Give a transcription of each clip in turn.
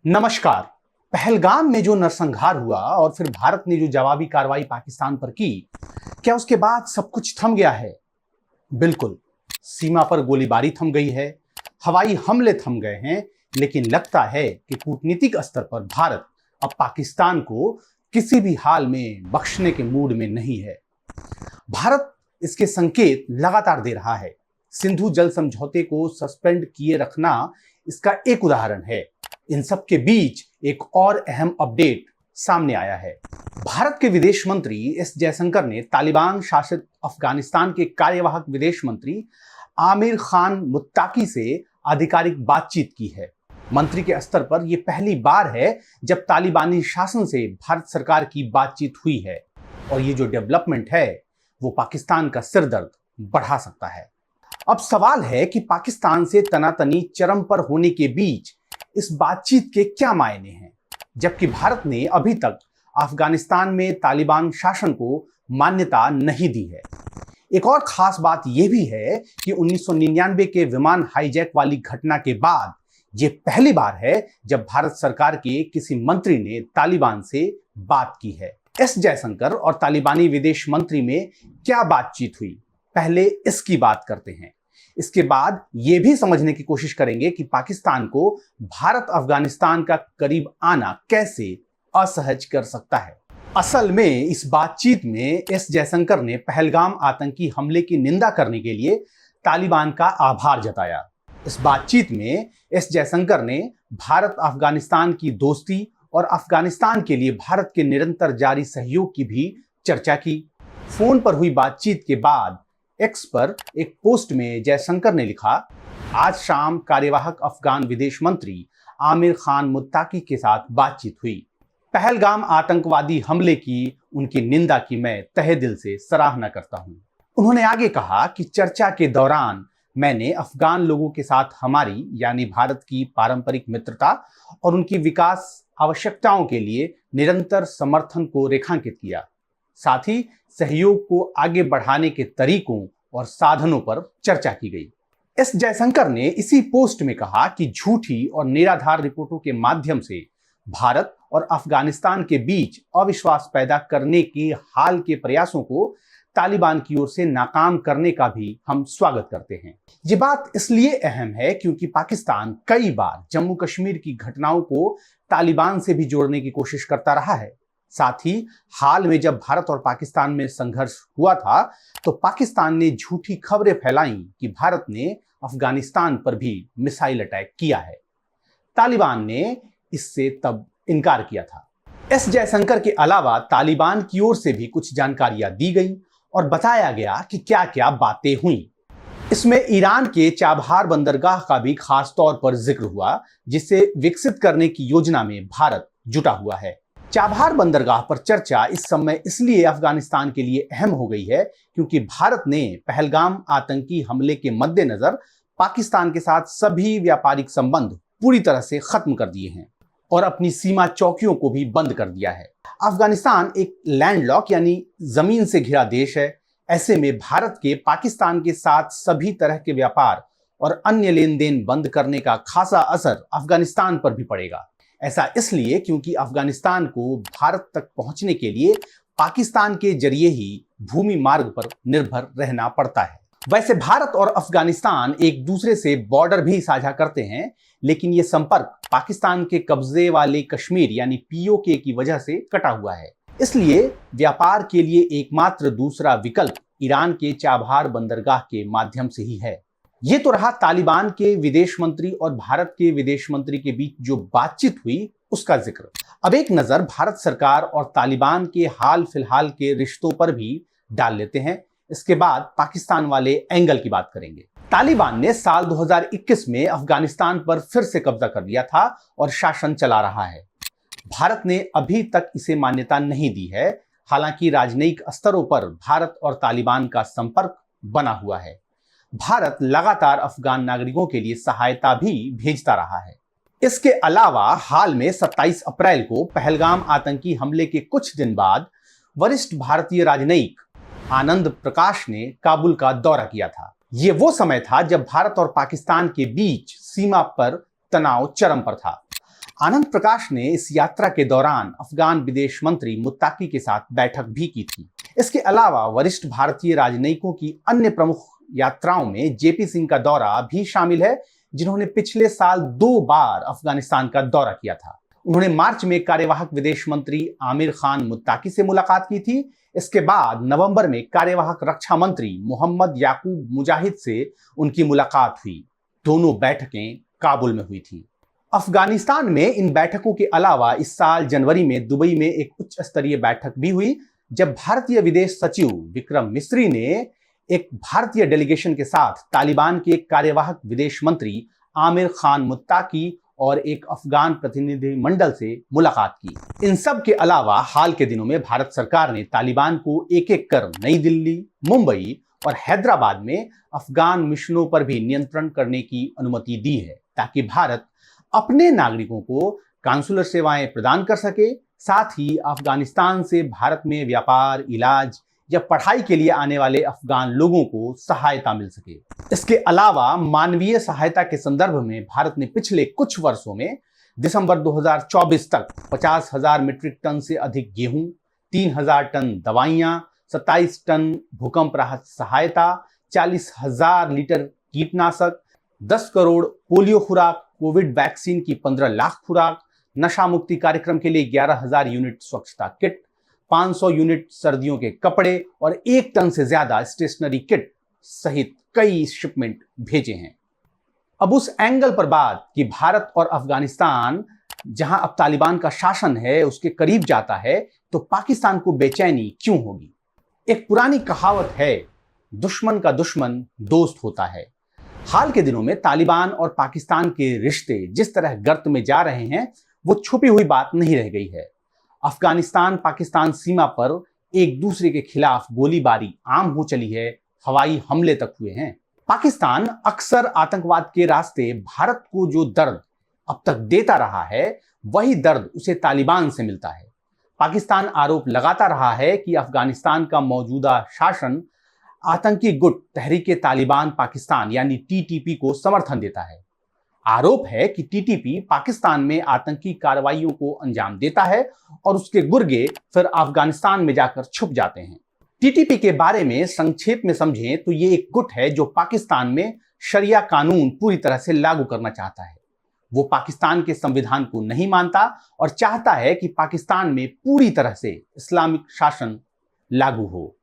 नमस्कार। पहलगाम में जो नरसंहार हुआ और फिर भारत ने जो जवाबी कार्रवाई पाकिस्तान पर की, क्या उसके बाद सब कुछ थम गया है? बिल्कुल। सीमा पर गोलीबारी थम गई है, हवाई हमले थम गए हैं, लेकिन लगता है कि कूटनीतिक स्तर पर भारत अब पाकिस्तान को किसी भी हाल में बख्शने के मूड में नहीं है। भारत इसके संकेत लगातार दे रहा है। सिंधु जल समझौते को सस्पेंड किए रखना इसका एक उदाहरण है। इन सब के बीच एक और अहम अपडेट सामने आया है। भारत के विदेश मंत्री एस जयशंकर ने तालिबान शासित अफगानिस्तान के कार्यवाहक विदेश मंत्री आमिर खान मुत्ताकी से आधिकारिक बातचीत की है। मंत्री के स्तर पर यह पहली बार है जब तालिबानी शासन से भारत सरकार की बातचीत हुई है, और ये जो डेवलपमेंट है वो पाकिस्तान का सिरदर्द बढ़ा सकता है। अब सवाल है कि पाकिस्तान से तनातनी चरम पर होने के बीच इस बातचीत के क्या मायने हैं, जबकि भारत ने अभी तक अफगानिस्तान में तालिबान शासन को मान्यता नहीं दी है। एक और खास बात यह भी है कि 1999 के विमान हाईजैक वाली घटना के बाद यह पहली बार है जब भारत सरकार के किसी मंत्री ने तालिबान से बात की है। एस जयशंकर और तालिबानी विदेश मंत्री में क्या बातचीत हुई, पहले इसकी बात करते हैं। इसके बाद यह भी समझने की कोशिश करेंगे कि पाकिस्तान को भारत अफगानिस्तान का करीब आना कैसे असहज कर सकता है। असल में इस बातचीत में एस जयशंकर ने पहलगाम आतंकी हमले की निंदा करने के लिए तालिबान का आभार जताया। इस बातचीत में एस जयशंकर ने भारत अफगानिस्तान की दोस्ती और अफगानिस्तान के लिए भारत के निरंतर जारी सहयोग की भी चर्चा की। फोन पर हुई बातचीत के बाद एक्स पर एक पोस्ट में जयशंकर ने लिखा, आज शाम कार्यवाहक अफगान विदेश मंत्री आमिर खान मुत्ताकी के साथ बातचीत हुई। पहलगाम आतंकवादी हमले की उनकी निंदा की मैं तहे दिल से सराहना करता हूं। उन्होंने आगे कहा कि चर्चा के दौरान मैंने अफगान लोगों के साथ हमारी यानी भारत की पारंपरिक मित्रता और उनकी विकास आवश्यकताओं के लिए निरंतर समर्थन को रेखांकित किया। साथ ही सहयोग को आगे बढ़ाने के तरीकों और साधनों पर चर्चा की गई। एस जयशंकर ने इसी पोस्ट में कहा कि झूठी और निराधार रिपोर्टों के माध्यम से भारत और अफगानिस्तान के बीच अविश्वास पैदा करने के हाल के प्रयासों को तालिबान की ओर से नाकाम करने का भी हम स्वागत करते हैं। ये बात इसलिए अहम है क्योंकि पाकिस्तान कई बार जम्मू कश्मीर की घटनाओं को तालिबान से भी जोड़ने की कोशिश करता रहा है। साथ ही हाल में जब भारत और पाकिस्तान में संघर्ष हुआ था तो पाकिस्तान ने झूठी खबरें फैलाई कि भारत ने अफगानिस्तान पर भी मिसाइल अटैक किया है। तालिबान ने इससे तब इनकार किया था। एस जयशंकर के अलावा तालिबान की ओर से भी कुछ जानकारियां दी गई और बताया गया कि क्या क्या बातें हुई। इसमें ईरान के चाबहार बंदरगाह का भी खास तौर पर जिक्र हुआ, जिसे विकसित करने की योजना में भारत जुटा हुआ है। चाबहार बंदरगाह पर चर्चा इस समय इसलिए अफगानिस्तान के लिए अहम हो गई है क्योंकि भारत ने पहलगाम आतंकी हमले के मद्देनजर पाकिस्तान के साथ सभी व्यापारिक संबंध पूरी तरह से खत्म कर दिए हैं और अपनी सीमा चौकियों को भी बंद कर दिया है। अफगानिस्तान एक लैंडलॉक यानी जमीन से घिरा देश है। ऐसे में भारत के पाकिस्तान के साथ सभी तरह के व्यापार और अन्य लेन देन बंद करने का खासा असर अफगानिस्तान पर भी पड़ेगा। ऐसा इसलिए क्योंकि अफगानिस्तान को भारत तक पहुंचने के लिए पाकिस्तान के जरिए ही भूमि मार्ग पर निर्भर रहना पड़ता है। वैसे भारत और अफगानिस्तान एक दूसरे से बॉर्डर भी साझा करते हैं, लेकिन यह संपर्क पाकिस्तान के कब्जे वाले कश्मीर यानी पीओके की वजह से कटा हुआ है। इसलिए व्यापार के लिए एकमात्र दूसरा विकल्प ईरान के चाबहार बंदरगाह के माध्यम से ही है। ये तो रहा तालिबान के विदेश मंत्री और भारत के विदेश मंत्री के बीच जो बातचीत हुई उसका जिक्र। अब एक नजर भारत सरकार और तालिबान के हाल फिलहाल के रिश्तों पर भी डाल लेते हैं। इसके बाद पाकिस्तान वाले एंगल की बात करेंगे। तालिबान ने साल 2021 में अफगानिस्तान पर फिर से कब्जा कर लिया था और शासन चला रहा है। भारत ने अभी तक इसे मान्यता नहीं दी है। हालांकि राजनयिक स्तरों पर भारत और तालिबान का संपर्क बना हुआ है। भारत लगातार अफगान नागरिकों के लिए सहायता भी भेजता रहा है। इसके अलावा हाल में 27 अप्रैल को पहलगाम आतंकी हमले के कुछ दिन बाद वरिष्ठ भारतीय राजनयिक आनंद प्रकाश ने काबुल का दौरा किया था। ये वो समय था जब भारत और पाकिस्तान के बीच सीमा पर तनाव चरम पर था। आनंद प्रकाश ने इस यात्रा के दौरान अफगान विदेश मंत्री मुत्ताकी के साथ बैठक भी की थी। इसके अलावा वरिष्ठ भारतीय राजनयिकों की अन्य प्रमुख यात्राओं में जेपी सिंह का दौरा भी शामिल है, जिन्होंने पिछले साल 2 बार अफगानिस्तान का दौरा किया था। उन्होंने मार्च में कार्यवाहक विदेश मंत्री आमिर खान मुत्ताकी से मुलाकात की थी। इसके बाद नवंबर में कार्यवाहक रक्षा मंत्री मोहम्मद याकूब मुजाहिद से उनकी मुलाकात हुई। दोनों बैठकें काबुल में हुई थी। अफगानिस्तान में इन बैठकों के अलावा इस साल जनवरी में दुबई में एक उच्च स्तरीय बैठक भी हुई, जब भारतीय विदेश सचिव विक्रम मिस्री ने एक भारतीय डेलीगेशन के साथ तालिबान के कार्यवाहक विदेश मंत्री आमिर खान मुत्ताकी और एक अफगान प्रतिनिधि मंडल से मुलाकात की। इन सब के अलावा हाल के दिनों में भारत सरकार ने तालिबान को एक एक कर नई दिल्ली, मुंबई और हैदराबाद में अफगान मिशनों पर भी नियंत्रण करने की अनुमति दी है, ताकि भारत अपने नागरिकों को काउंसुलर सेवाएं प्रदान कर सके, साथ ही अफगानिस्तान से भारत में व्यापार, इलाज या पढ़ाई के लिए आने वाले अफगान लोगों को सहायता मिल सके। इसके अलावा मानवीय सहायता के संदर्भ में भारत ने पिछले कुछ वर्षों में दिसंबर 2024 तक 50,000 मीट्रिक टन से अधिक गेहूं, 3,000 टन दवाइयां, 27 टन भूकंप राहत सहायता, 40,000 लीटर कीटनाशक, 10 करोड़ पोलियो खुराक, कोविड वैक्सीन की 15 लाख खुराक, नशा मुक्ति कार्यक्रम के लिए 11,000 यूनिट स्वच्छता किट, 500 यूनिट सर्दियों के कपड़े और 1 टन से ज्यादा स्टेशनरी किट सहित कई शिपमेंट भेजे हैं। अब उस एंगल पर बात कि भारत और अफगानिस्तान जहां अब तालिबान का शासन है उसके करीब जाता है, तो पाकिस्तान को बेचैनी क्यों होगी? एक पुरानी कहावत है, दुश्मन का दुश्मन दोस्त होता है। हाल के दिनों में तालिबान और पाकिस्तान के रिश्ते जिस तरह गर्त में जा रहे हैं, वो छुपी हुई बात नहीं रह गई है। अफगानिस्तान पाकिस्तान सीमा पर एक दूसरे के खिलाफ गोलीबारी आम हो चली है, हवाई हमले तक हुए हैं। पाकिस्तान अक्सर आतंकवाद के रास्ते भारत को जो दर्द अब तक देता रहा है, वही दर्द उसे तालिबान से मिलता है। पाकिस्तान आरोप लगाता रहा है कि अफगानिस्तान का मौजूदा शासन आतंकी गुट तहरीके तालिबान पाकिस्तान यानी टीटीपी को समर्थन देता है। आरोप है कि टीटीपी पाकिस्तान में आतंकी कार्रवाइयों को अंजाम देता है और उसके गुर्गे फिर अफगानिस्तान में जाकर छुप जाते हैं। टीटीपी के बारे में संक्षेप में समझें तो ये एक गुट है जो पाकिस्तान में शरिया कानून पूरी तरह से लागू करना चाहता है। वो पाकिस्तान के संविधान को नहीं मानता और चाहता है कि पाकिस्तान में पूरी तरह से इस्लामिक शासन लागू हो।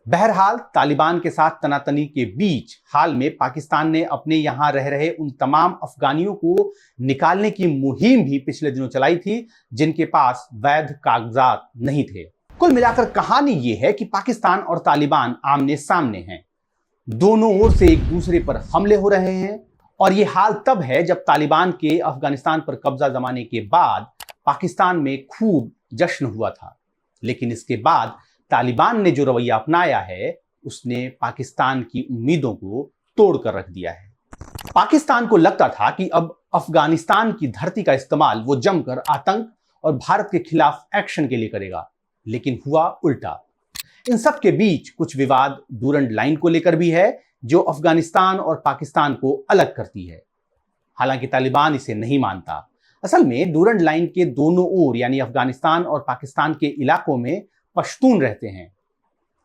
बहरहाल तालिबान के साथ तनातनी के बीच हाल में पाकिस्तान ने अपने यहां रह रहे उन तमाम अफगानियों को निकालने की मुहिम भी पिछले दिनों चलाई थी, जिनके पास वैध कागजात नहीं थे। कुल मिलाकर कहानी यह है कि पाकिस्तान और तालिबान आमने सामने हैं। दोनों ओर से एक दूसरे पर हमले हो रहे हैं और यह हाल तब है जब तालिबान के अफगानिस्तान पर कब्जा जमाने के बाद पाकिस्तान में खूब जश्न हुआ था। लेकिन इसके बाद तालिबान ने जो रवैया अपनाया है, उसने पाकिस्तान की उम्मीदों को तोड़ कर रख दिया है। पाकिस्तान को लगता था कि अब अफगानिस्तान की धरती का इस्तेमाल वो जमकर आतंक और भारत के खिलाफ एक्शन के लिए करेगा, लेकिन हुआ उल्टा। इन सब के बीच कुछ विवाद डूरंड लाइन को लेकर भी है, जो अफगानिस्तान और पाकिस्तान को अलग करती है। हालांकि तालिबान इसे नहीं मानता। असल में डूरंड लाइन के दोनों ओर यानी अफगानिस्तान और पाकिस्तान के इलाकों में पश्तून रहते हैं।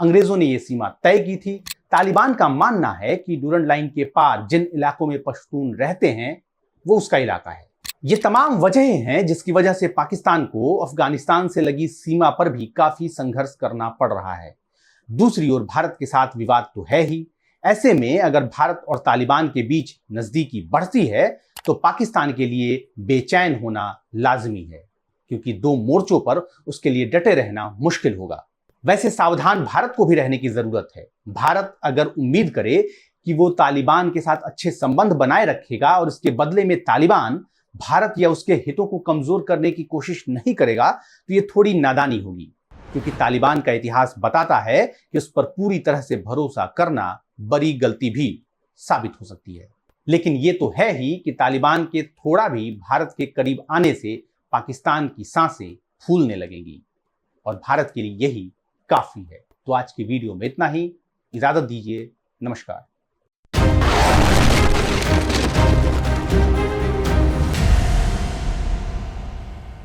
अंग्रेजों ने यह सीमा तय की थी। तालिबान का मानना है कि डूरंड लाइन के पार जिन इलाकों में पश्तून रहते हैं, वो उसका इलाका है। ये तमाम वजहें हैं जिसकी वजह से पाकिस्तान को अफगानिस्तान से लगी सीमा पर भी काफी संघर्ष करना पड़ रहा है। दूसरी ओर भारत के साथ विवाद तो है ही। ऐसे में अगर भारत और तालिबान के बीच नजदीकी बढ़ती है, तो पाकिस्तान के लिए बेचैन होना लाजमी है, क्योंकि 2 मोर्चों पर उसके लिए डटे रहना मुश्किल होगा। वैसे सावधान भारत को भी रहने की जरूरत है। भारत अगर उम्मीद करे कि वो तालिबान के साथ अच्छे संबंध बनाए रखेगा और इसके बदले में तालिबान भारत या उसके हितों को कमजोर करने की कोशिश नहीं करेगा, तो ये थोड़ी नादानी होगी, क्योंकि तालिबान का इतिहास बताता है कि उस पर पूरी तरह से भरोसा करना बड़ी गलती भी साबित हो सकती है। लेकिन ये तो है ही कि तालिबान के थोड़ा भी भारत के करीब आने से पाकिस्तान की सांसें फूलने लगेंगी और भारत के लिए यही काफी है। तो आज की वीडियो में इतना ही। इजाजत दीजिए। नमस्कार।